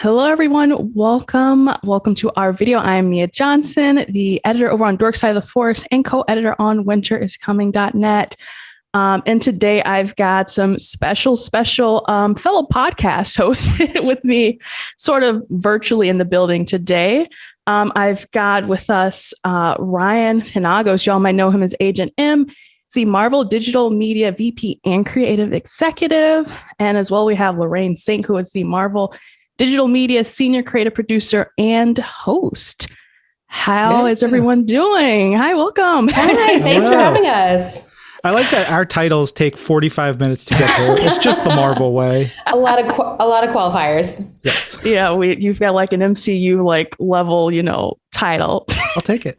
Hello, everyone. Welcome to our video. I'm Mia Johnson, the editor over on Dork Side of the Forest and co-editor on winteriscoming.net. And today I've got some special fellow podcast hosts with me sort of virtually in the building today. I've got with us Ryan Penagos. Y'all might know him as Agent M. He's the Marvel Digital Media VP and Creative Executive. And as well, we have Lorraine Cink, who is the Marvel Digital Media Senior Creative Producer and Host. How is everyone doing? Hi, welcome. Hi, thanks for having us. I like that our titles take 45 minutes to get there. It's just the Marvel way. A lot of qualifiers. Yes. Yeah, you've got like an MCU level, title. I'll take it.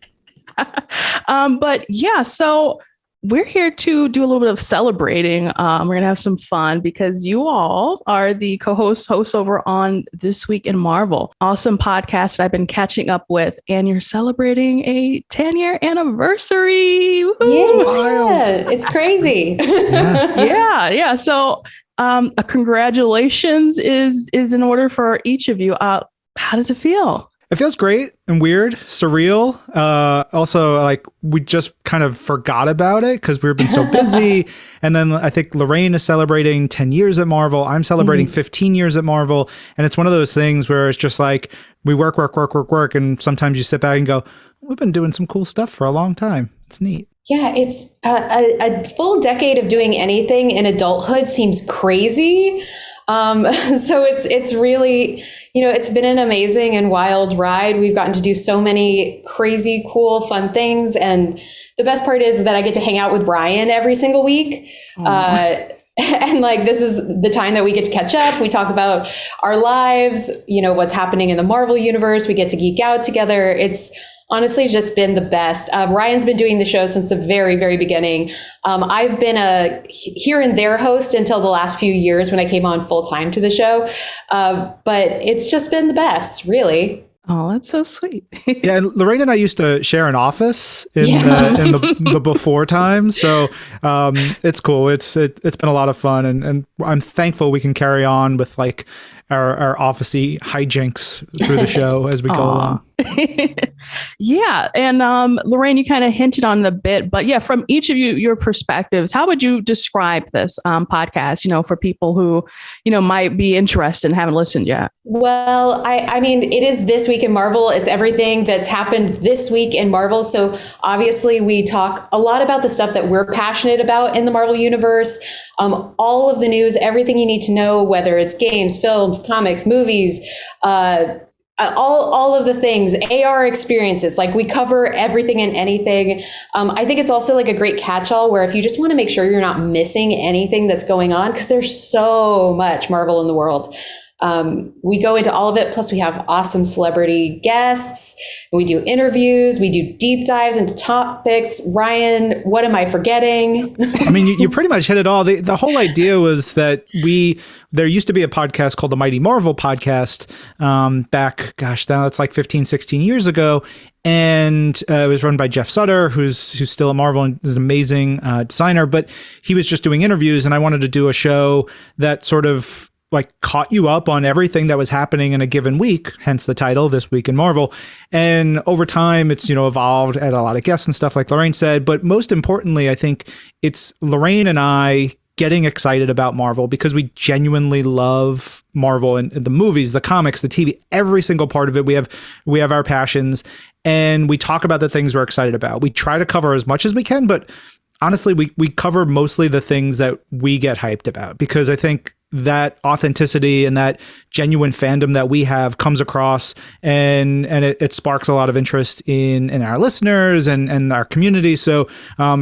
But yeah, so we're here to do a little bit of celebrating. We're going to have some fun because you all are the hosts over on This Week in Marvel. Awesome podcast I've been catching up with, and you're celebrating a 10-year anniversary. Yeah, it's crazy. Yeah. So a congratulations is in order for each of you. How does it feel? It feels great and weird, surreal. Also, like we just kind of forgot about it because we've been so busy. And then I think Lorraine is celebrating 10 years at Marvel. I'm celebrating 15 years at Marvel. And it's one of those things where it's just like we work. And sometimes you sit back and go, we've been doing some cool stuff for a long time. It's neat. Yeah, it's a full decade of doing anything in adulthood seems crazy. So it's really, it's been an amazing and wild ride. We've gotten to do so many crazy, cool, fun things. And the best part is that I get to hang out with Brian every single week. And like, this is the time that we get to catch up. We talk about our lives, what's happening in the Marvel universe. We get to geek out together. It's honestly just been the best. Ryan's been doing the show since the very, very beginning. I've been a here and there host until the last few years when I came on full time to the show. But it's just been the best, really. Oh, that's so sweet. Yeah, and Lorraine and I used to share an office in the before times, so it's cool. It's been a lot of fun, and I'm thankful we can carry on with like our office-y hijinks through the show as we go along. Yeah. And Lorraine, you kind of hinted on the bit, but yeah, from each of you, your perspectives, how would you describe this podcast, for people who, might be interested and haven't listened yet? Well, I mean, it is This Week in Marvel. It's everything that's happened this week in Marvel. So obviously we talk a lot about the stuff that we're passionate about in the Marvel universe. All of the news, everything you need to know, whether it's games, films, comics, movies, all of the things, AR experiences, like we cover everything and anything. I think it's also like a great catch-all where if you just want to make sure you're not missing anything that's going on, because there's so much Marvel in the world. We go into all of it. Plus we have awesome celebrity guests. We do interviews. We do deep dives into topics. Ryan, what am I forgetting? I mean, you pretty much hit it all. The whole idea was that there used to be a podcast called the Mighty Marvel Podcast back, now it's like 15, 16 years ago. And it was run by Jeff Sutter, who's still at Marvel and is an amazing designer. But he was just doing interviews, and I wanted to do a show that sort of like caught you up on everything that was happening in a given week, hence the title, This Week in Marvel. And over time, it's, evolved, had a lot of guests and stuff like Lorraine said. But most importantly, I think it's Lorraine and I getting excited about Marvel because we genuinely love Marvel and the movies, the comics, the TV, every single part of it. We have our passions, and we talk about the things we're excited about. We try to cover as much as we can, but honestly, we cover mostly the things that we get hyped about, because I think that authenticity and that genuine fandom that we have comes across, and it sparks a lot of interest in our listeners and our community. So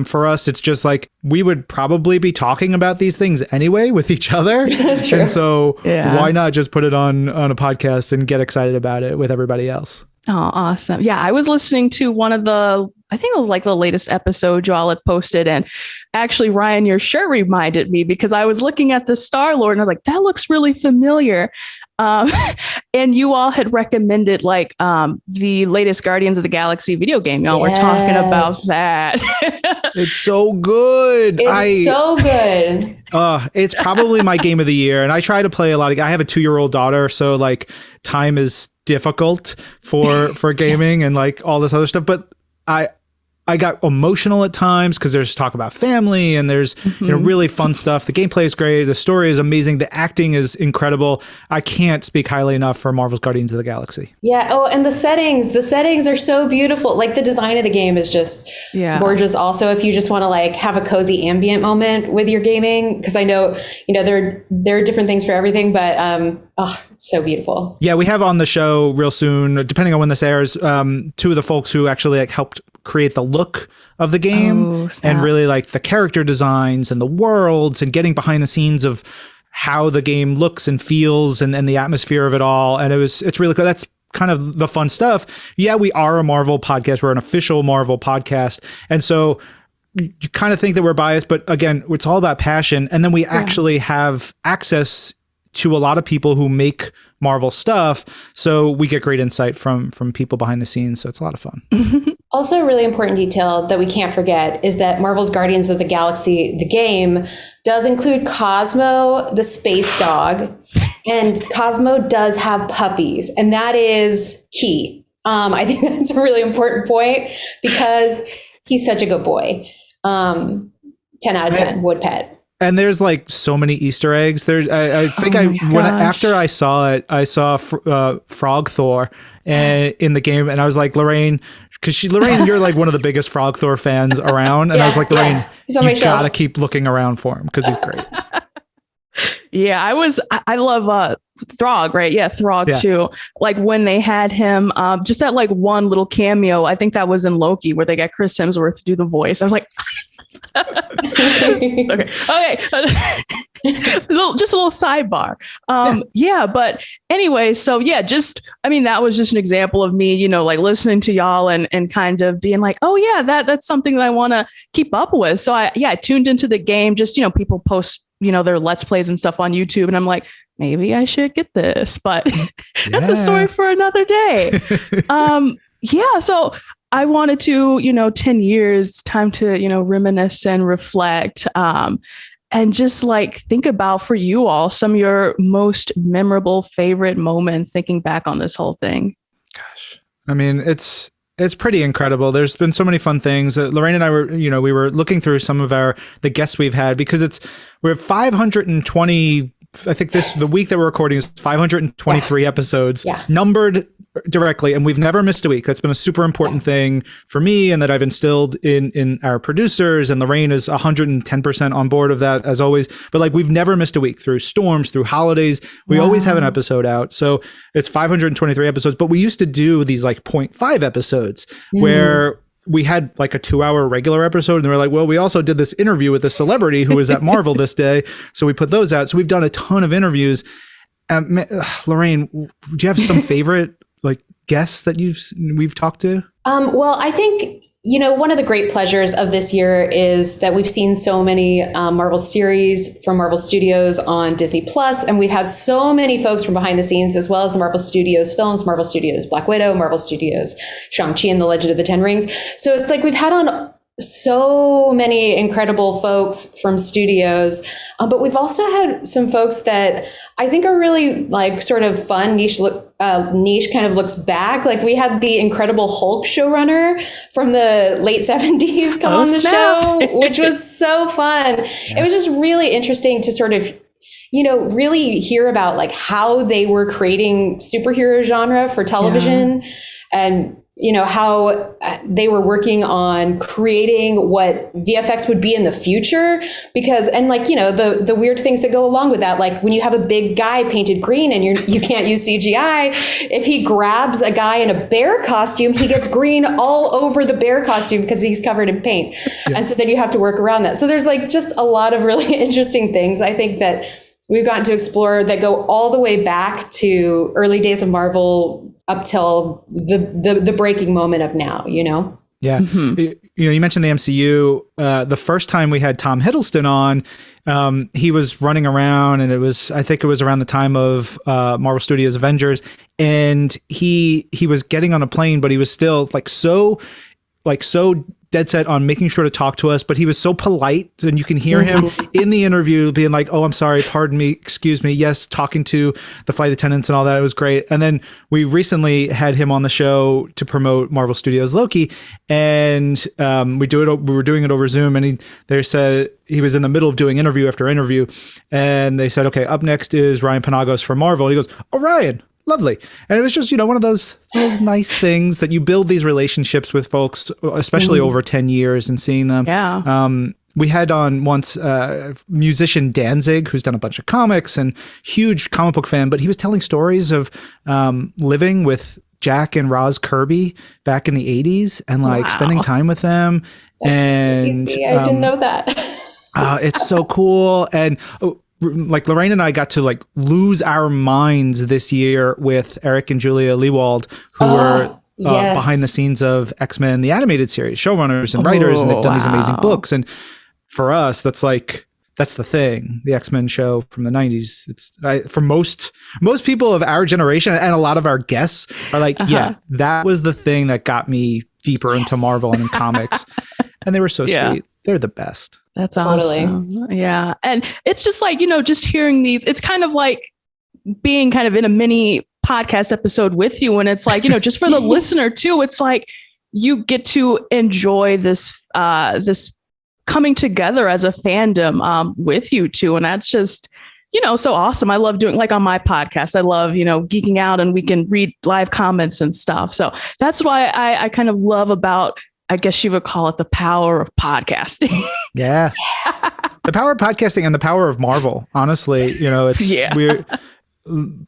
for us, it's just like we would probably be talking about these things anyway with each other. And so why not just put it on a podcast and get excited about it with everybody else? Oh, awesome. Yeah, I was listening to one of I think it was like the latest episode you all had posted. And actually, Ryan, your shirt reminded me because I was looking at the Star-Lord and I was like, that looks really familiar. And you all had recommended like the latest Guardians of the Galaxy video game. Y'all were talking about that. It's so good. It's so good. It's probably my game of the year. And I try to play a lot of, I have a 2-year-old daughter. So like time is difficult for gaming and like all this other stuff. But I got emotional at times because there's talk about family and there's really fun stuff. The gameplay is great. The story is amazing. The acting is incredible. I can't speak highly enough for Marvel's Guardians of the Galaxy. Yeah. Oh, and the settings are so beautiful. Like the design of the game is just gorgeous. Also, if you just want to like have a cozy ambient moment with your gaming, because I know, there are different things for everything, but it's so beautiful. Yeah, we have on the show real soon, depending on when this airs, 2 of the folks who actually like helped create the look of the game and really like the character designs and the worlds and getting behind the scenes of how the game looks and feels and the atmosphere of it all. And it's really cool. That's kind of the fun stuff. Yeah, we are a Marvel podcast. We're an official Marvel podcast. And so you kind of think that we're biased, but again, it's all about passion. And then we actually have access to a lot of people who make Marvel stuff. So we get great insight from people behind the scenes. So it's a lot of fun. Also, a really important detail that we can't forget is that Marvel's Guardians of the Galaxy, the game, does include Cosmo, the space dog, and Cosmo does have puppies, and that is key. I think that's a really important point because he's such a good boy. 10 out of 10 would pet. And there's like so many Easter eggs. I think after I saw it, I saw Frog Thor in the game, and I was like, Lorraine, Lorraine, you're like one of the biggest Frog Thor fans around, and I was like, Lorraine, you gotta keep looking around for him because he's great. Yeah, I love Throg, right? Yeah, Throg too. Like when they had him, just that like one little cameo. I think that was in Loki where they got Chris Hemsworth to do the voice. I was like. Okay. Just a little sidebar. But anyway, so that was just an example of me, like listening to y'all and kind of being like, oh yeah, that's something that I want to keep up with. So I tuned into the game, just, people post, their Let's Plays and stuff on YouTube. And I'm like, maybe I should get this, but that's a story for another day. So I wanted to, 10 years, time to, reminisce and reflect and just like think about for you all some of your most memorable favorite moments thinking back on this whole thing. Gosh, I mean, it's pretty incredible. There's been so many fun things. Lorraine and I were, we were looking through some of the guests we've had because we're 520. I think the week that we're recording is 523 episodes numbered directly, and we've never missed a week. That's been a super important thing for me, and that I've instilled in our producers, and Lorraine is 110% on board of that as always. But like, we've never missed a week through storms, through holidays. We always have an episode out. So it's 523 episodes, but we used to do these like 0.5 episodes where we had like a 2-hour regular episode, and they were like, well, we also did this interview with a celebrity who was at Marvel this day. So we put those out. So we've done a ton of interviews. Lorraine, do you have some favorite like guests that we've talked to? Well, I think, one of the great pleasures of this year is that we've seen so many Marvel series from Marvel Studios on Disney Plus, and we've had so many folks from behind the scenes, as well as the Marvel Studios films, Marvel Studios Black Widow, Marvel Studios Shang-Chi and the Legend of the Ten Rings. So it's like we've had on so many incredible folks from studios, but we've also had some folks that I think are really like sort of fun niche kind of looks back. Like we had the Incredible Hulk showrunner from the late 70s come on the show, which was so fun. It was just really interesting to sort of really hear about like how they were creating superhero genre for television and how they were working on creating what VFX would be in the future, because, and like, the weird things that go along with that, like when you have a big guy painted green and you can't use CGI, if he grabs a guy in a bear costume, he gets green all over the bear costume because he's covered in paint. And so then you have to work around that. So there's like just a lot of really interesting things I think that we've gotten to explore that go all the way back to early days of Marvel up till the breaking moment of now, Yeah. You mentioned the MCU. The first time we had Tom Hiddleston on, he was running around, and I think it was around the time of Marvel Studios Avengers, and he was getting on a plane, but he was still so dead set on making sure to talk to us, but he was so polite, and you can hear him in the interview being like, "Oh, I'm sorry, pardon me, excuse me, yes," talking to the flight attendants and all that. It was great. And then we recently had him on the show to promote Marvel Studios Loki, and we were doing it over Zoom, and they said he was in the middle of doing interview after interview, and they said, "Okay, up next is Ryan Penagos from Marvel." And he goes, "Oh, Ryan, lovely." And it was just, one of those nice things that you build these relationships with folks, especially over 10 years, and seeing them. Yeah. We had on once musician Danzig, who's done a bunch of comics and huge comic book fan, but he was telling stories of living with Jack and Roz Kirby back in the 80s and spending time with them. That's crazy. I didn't know that. It's so cool. And Lorraine and I got to lose our minds this year with Eric and Julia Lewald, who were behind the scenes of X-Men, the animated series, showrunners and writers, and they've done these amazing books. And for us, that's the thing. The X-Men show from the 90s. It's for most people of our generation, and a lot of our guests are yeah, that was the thing that got me deeper into Marvel and in comics. And they were so sweet. They're the best. That's awesome. Yeah. And it's just just hearing these, it's kind of like being kind of in a mini podcast episode with you. And it's just for the listener too, it's you get to enjoy this coming together as a fandom with you too. And that's just, so awesome. I love doing on my podcast. I love, geeking out, and we can read live comments and stuff. So that's why I kind of love about, I guess you would call it, the power of podcasting. Yeah. The power of podcasting and the power of Marvel. Honestly, we're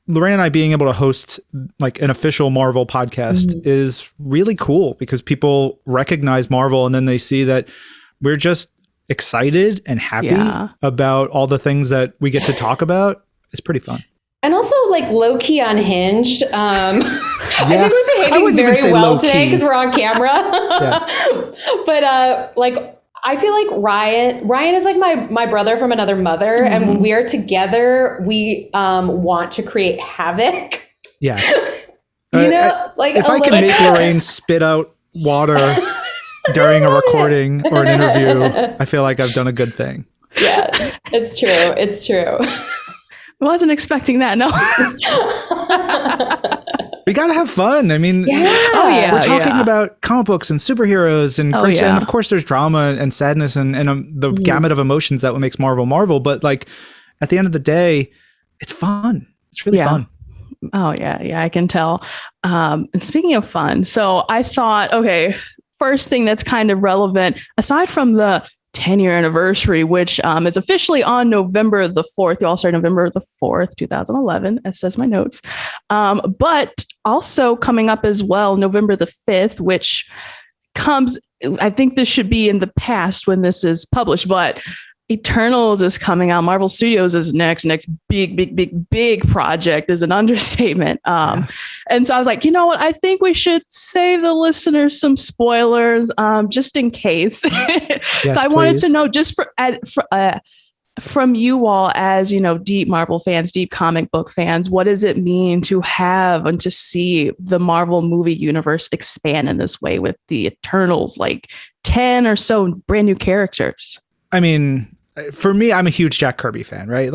Lorraine and I being able to host an official Marvel podcast is really cool, because people recognize Marvel, and then they see that we're just excited and happy about all the things that we get to talk about. It's pretty fun. And also low-key unhinged. I think we're behaving very well today because we're on camera. But I feel like Ryan is my brother from another mother. And when we are together, we want to create havoc. Yeah. If I can make Lorraine spit out water during a recording or an interview, I feel like I've done a good thing. Yeah, it's true. It's true. I wasn't expecting that. No. We got to have fun. I mean, we're talking about comic books and superheroes and and of course there's drama and sadness and the gamut of emotions that what makes Marvel. But at the end of the day, it's fun. It's really fun. Oh yeah. I can tell. And speaking of fun, so I thought, okay, first thing that's kind of relevant, aside from the 10-year anniversary, which is officially on November the 4th. You all started November the 4th, 2011, as says my notes. But also coming up as well, November the 5th, which comes, I think this should be in the past when this is published, but Eternals is coming out. Marvel Studios is next big project is an understatement. And so I was like, you know what? I think we should save the listeners some spoilers, just in case. Yes, so I wanted to know, just from you all as, deep Marvel fans, deep comic book fans, what does it mean to have and to see the Marvel movie universe expand in this way with the Eternals, 10 or so brand new characters? I mean, for me, I'm a huge Jack Kirby fan, right?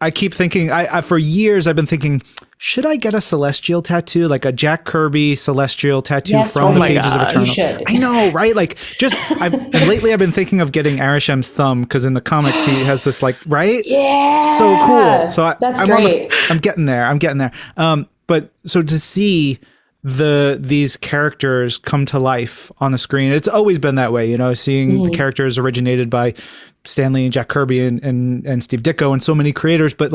I keep thinking, I for years, I've been thinking, should I get a Celestial tattoo? A Jack Kirby Celestial tattoo from the pages of Eternals? I know, right? Lately I've been thinking of getting Arishem's thumb, because in the comics, he has this right? Yeah. So cool. So that's great. I'm getting there. But so to see these characters come to life on the screen, it's always been that way, seeing the characters originated by Stan Lee and Jack Kirby and Steve Ditko and so many creators. But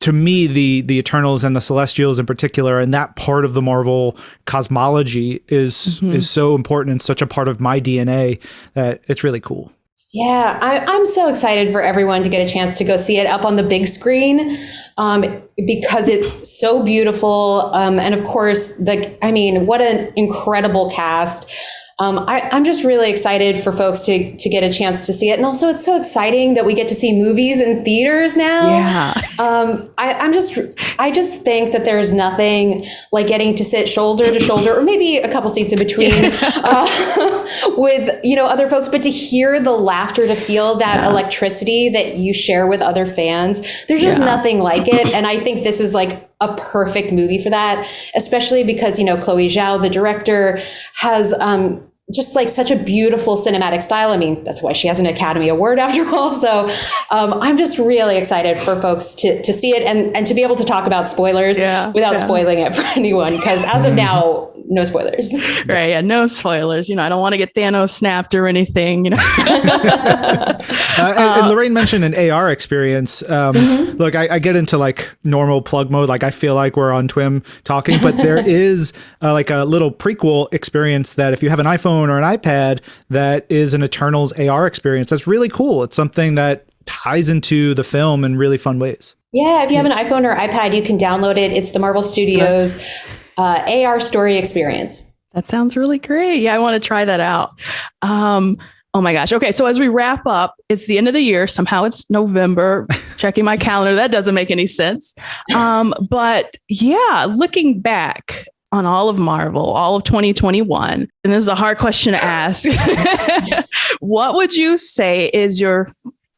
to me, the Eternals and the Celestials in particular, and that part of the Marvel cosmology is so important and such a part of my DNA that it's really cool. Yeah, I'm so excited for everyone to get a chance to go see it up on the big screen, because it's so beautiful. And of course, what an incredible cast. I'm just really excited for folks to get a chance to see it. And also it's so exciting that we get to see movies in theaters now. Yeah. I just think that there's nothing like getting to sit shoulder to shoulder, or maybe a couple seats in between, with, other folks, but to hear the laughter, to feel that electricity that you share with other fans, there's just nothing like it. And I think this is like a perfect movie for that, especially because, Chloe Zhao, the director, has just like such a beautiful cinematic style. I mean, that's why she has an Academy Award after all. So I'm just really excited for folks to see it and to be able to talk about spoilers without spoiling it for anyone. Because as of now, no spoilers. Right. Yeah. No spoilers. I don't want to get Thanos snapped or anything, and Lorraine mentioned an AR experience. Look, I get into like normal plug mode. Like I feel like we're on Twim talking, but there is like a little prequel experience that if you have an iPhone or an iPad, that is an Eternals AR experience. That's really cool. It's something that ties into the film in really fun ways. Yeah. If you have an iPhone or iPad, you can download it. It's the Marvel Studios AR story experience. That sounds really great. Yeah, I want to try that out. Oh my gosh. Okay, so as we wrap up, it's the end of the year. Somehow it's November. Checking my calendar, that doesn't make any sense. But yeah, looking back on all of Marvel, all of 2021, and this is a hard question to ask. What would you say is your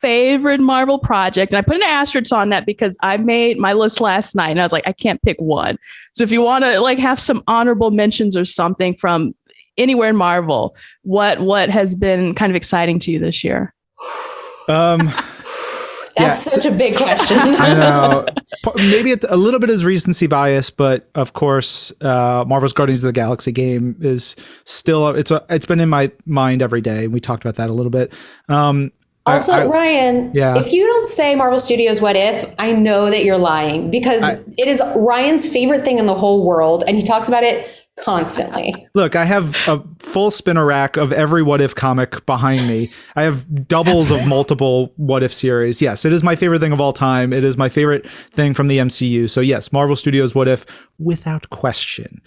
favorite Marvel project? And I put an asterisk on that because I made my list last night and I was like, I can't pick one. So if you want to like have some honorable mentions or something from anywhere in Marvel, what has been kind of exciting to you this year? That's such a big question. I know. Maybe a little bit is recency bias, but of course, Marvel's Guardians of the Galaxy game is still it's been in my mind every day. We talked about that a little bit. Also, Ryan, if you don't say Marvel Studios What If, I know that you're lying, because it is Ryan's favorite thing in the whole world, and he talks about it constantly. Look, I have a full spinner rack of every What If comic behind me. I have doubles of multiple What If series. Yes, it is my favorite thing of all time. It is my favorite thing from the MCU. So yes, Marvel Studios What If, without question.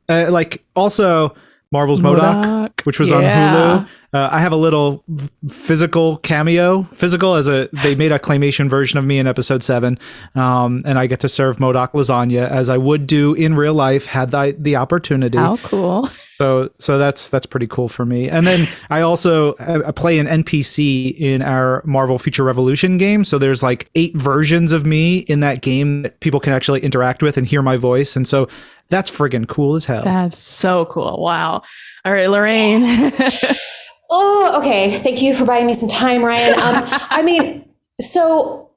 Like also Marvel's MODOK, which was on Hulu. I have a little physical cameo. They made a claymation version of me in episode 7. And I get to serve MODOK lasagna as I would do in real life had the opportunity. How cool. So that's pretty cool for me. And then I also play an NPC in our Marvel Future Revolution game. So there's like 8 versions of me in that game that people can actually interact with and hear my voice. And so that's friggin' cool as hell. That's so cool. Wow. All right, Lorraine. Oh, okay. Thank you for buying me some time, Ryan. I mean, so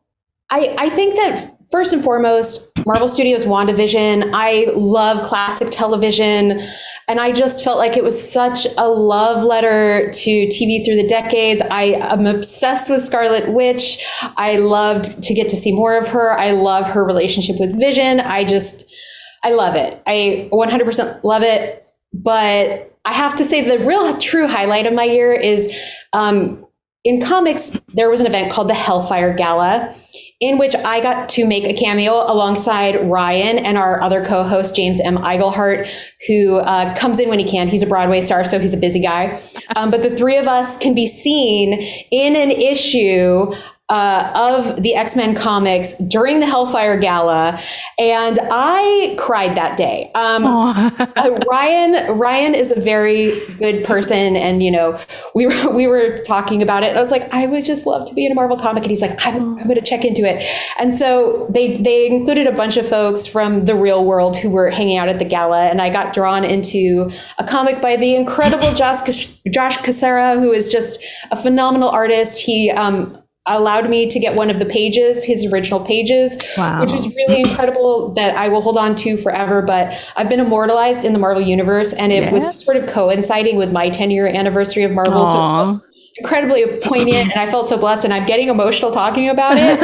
I think that first and foremost, Marvel Studios WandaVision, I love classic television. And I just felt like it was such a love letter to TV through the decades. I am obsessed with Scarlet Witch. I loved to get to see more of her. I love her relationship with Vision. I love it. I 100% love it. But I have to say the real true highlight of my year is in comics, there was an event called the Hellfire Gala, in which I got to make a cameo alongside Ryan and our other co-host, James M. Eigelhart, who comes in when he can. He's a Broadway star, so he's a busy guy. But the three of us can be seen in an issue of the X-Men comics during the Hellfire Gala, and I cried that day. Ryan is a very good person, and we were talking about it, and I was like, I would just love to be in a Marvel comic, and he's like, I'm going to check into it. And so they included a bunch of folks from the real world who were hanging out at the gala, and I got drawn into a comic by the incredible Josh Cassara, who is just a phenomenal artist. He allowed me to get one of the pages, his original pages, which was really incredible, that I will hold on to forever. But I've been immortalized in the Marvel universe, and it was sort of coinciding with my 10-year anniversary of Marvel. So it felt incredibly poignant, and I felt so blessed, and I'm getting emotional talking about it.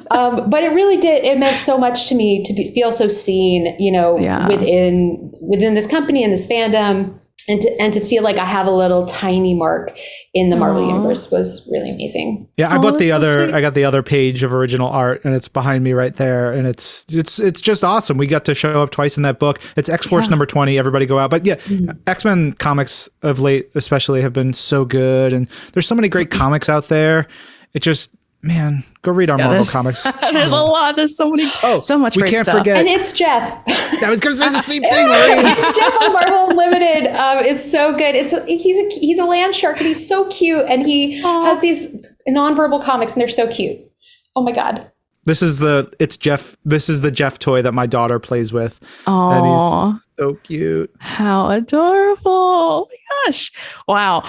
But it really did. It meant so much to me to feel so seen, within this company and this fandom. and to feel like I have a little tiny mark in the Marvel universe was really amazing. Yeah, I bought I got the other page of original art, and it's behind me right there, and it's just awesome. We got to show up twice in that book. It's X-Force number 20. Everybody go out. But yeah, X-Men comics of late especially have been so good, and there's so many great comics out there. It just, man, go read our Marvel comics. There's a lot. There's so many. So much. We great can't stuff. forget. And it's Jeff. I was going to say the same thing, Lorraine. It's Jeff on Marvel Unlimited. It's so good. He's a land shark, and he's so cute, and he has these nonverbal comics, and they're so cute. Oh my God. This is the Jeff toy that my daughter plays with. Oh, and he's so cute. How adorable. Oh my gosh. Wow.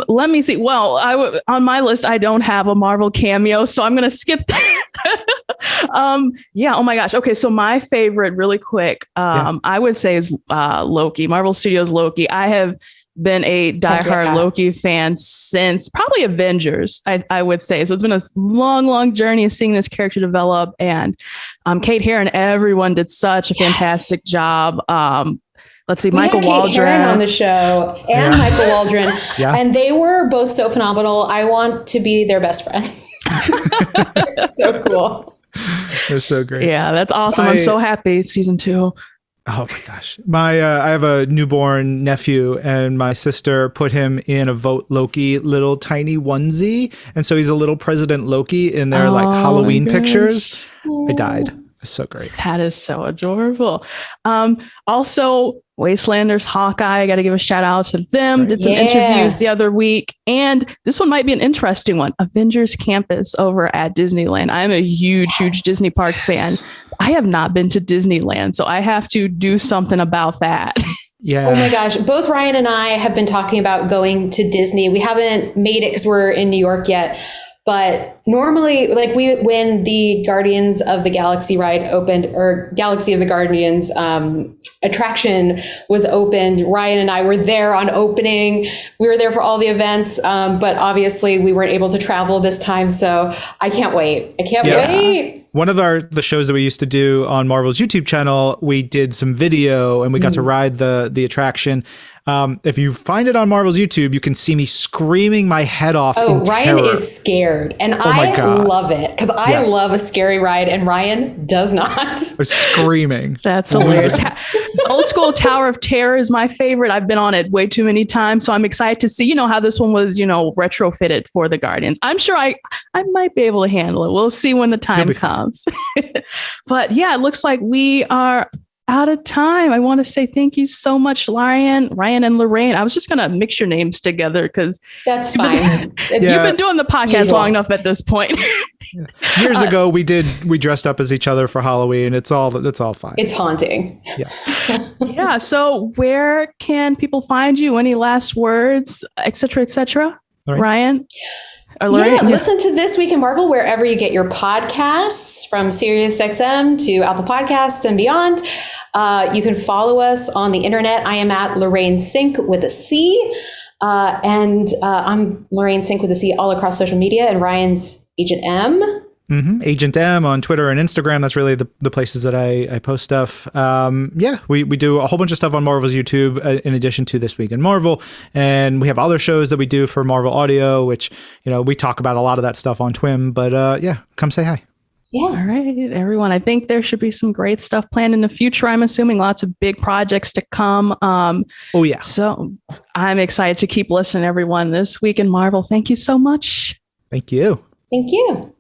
Let me see. Well, on my list, I don't have a Marvel cameo, so I'm going to skip that. Yeah. Oh my gosh. Okay. So my favorite really quick, I would say is Loki, Marvel Studios Loki. I have been a diehard Loki fan since probably Avengers, I would say. So it's been a long journey of seeing this character develop, and Kate Herron, everyone did such a fantastic job. Let's see, Michael Waldron Kate Herron on the show, and Michael Waldron, and they were both so phenomenal. I want to be their best friends. So cool. They're so great. Yeah, that's awesome. I'm so happy. Season 2. Oh my gosh. I have a newborn nephew, and my sister put him in a Vote Loki little tiny onesie. And so he's a little President Loki in their Halloween pictures. I died. It's so great. That is so adorable. Also, Wastelanders, Hawkeye, I got to give a shout out to them. Did some interviews the other week. And this one might be an interesting one. Avengers Campus over at Disneyland. I'm a huge Disney Parks fan. I have not been to Disneyland, so I have to do something about that. Yeah. Oh my gosh. Both Ryan and I have been talking about going to Disney. We haven't made it because we're in New York yet. But normally, when the Guardians of the Galaxy ride opened, or Galaxy of the Guardians attraction was opened, Ryan and I were there on opening. We were there for all the events, but obviously we weren't able to travel this time. So I can't wait. I can't wait. One of the shows that we used to do on Marvel's YouTube channel, we did some video and we got to ride the attraction. If you find it on Marvel's YouTube, you can see me screaming my head off. Oh, Ryan is scared, and I love it because I love a scary ride, and Ryan does not. Screaming. That's hilarious. Old school Tower of Terror is my favorite. I've been on it way too many times, so I'm excited to see, how this one was, retrofitted for the Guardians. I'm sure I might be able to handle it. We'll see when the time comes. But yeah, it looks like we are out of time. I want to say thank you so much, Ryan, and Lorraine. I was just going to mix your names together because that's fine. You've been doing the podcast long enough at this point. Years ago, we dressed up as each other for Halloween. It's all fine. It's haunting. Yes. Yeah. So where can people find you? Any last words, et cetera, et cetera? Ryan? Listen to This Week in Marvel wherever you get your podcasts, from SiriusXM to Apple Podcasts and beyond. You can follow us on the internet. I am at Lorraine Cink with a C. And I'm Lorraine Cink with a C all across social media, and Ryan's Agent M. Agent M on Twitter and Instagram. That's really the places that I post stuff. We do a whole bunch of stuff on Marvel's YouTube in addition to This Week in Marvel. And we have other shows that we do for Marvel Audio, which, we talk about a lot of that stuff on Twim. But come say hi. Yeah. All right, everyone. I think there should be some great stuff planned in the future. I'm assuming lots of big projects to come. Oh, yeah. So I'm excited to keep listening, everyone. This Week in Marvel. Thank you so much. Thank you. Thank you.